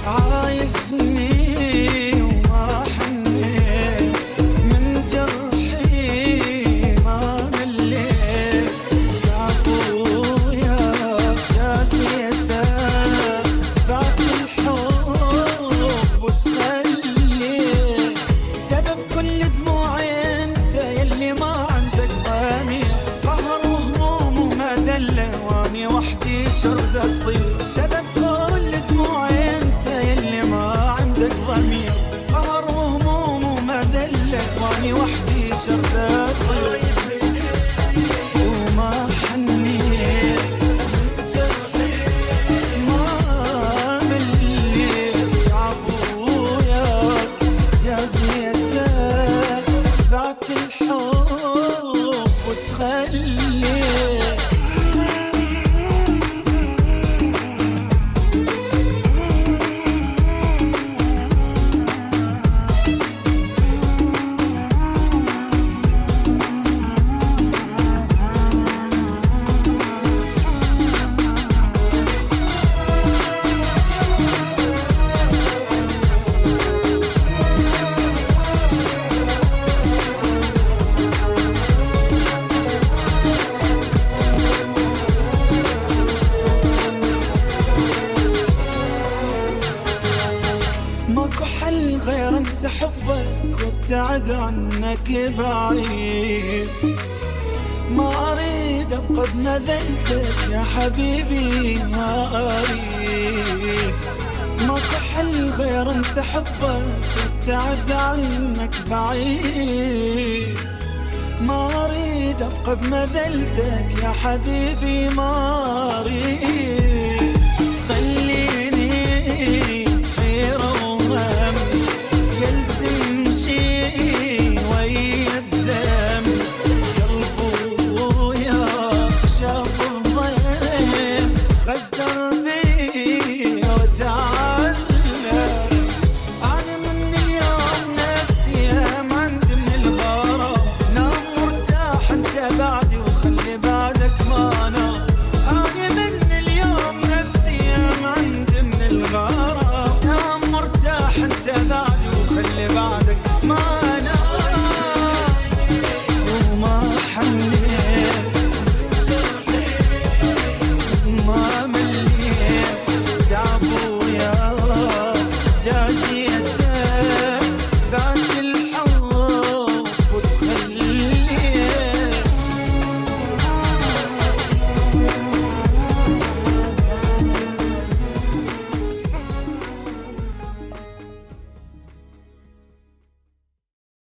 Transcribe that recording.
عايزني وما حنيت من جرحي ما مليت يا ابويا يا سيدة بعد الحب وتخليت سبب كل دموعي انت يلي ما عندك ضمير قهر وهموم وما دله واني وحدي شرد اصير سبب كل دموعي انت يلي ما عندك ضمير قهر وهموم وما دله واني وحدي شرد اصير وما حنيت ما مليت عبوياك جازيتك ذات الحب وتخليت ماكو حل غير انسى حبك وابتعد عنك بعيد ما اريد ابقى بمذلتك يا حبيبي ما اريد ماكو حل غير انسى حبك وابتعد عنك بعيد ما اريد ابقى بمذلتك يا حبيبي ما اريد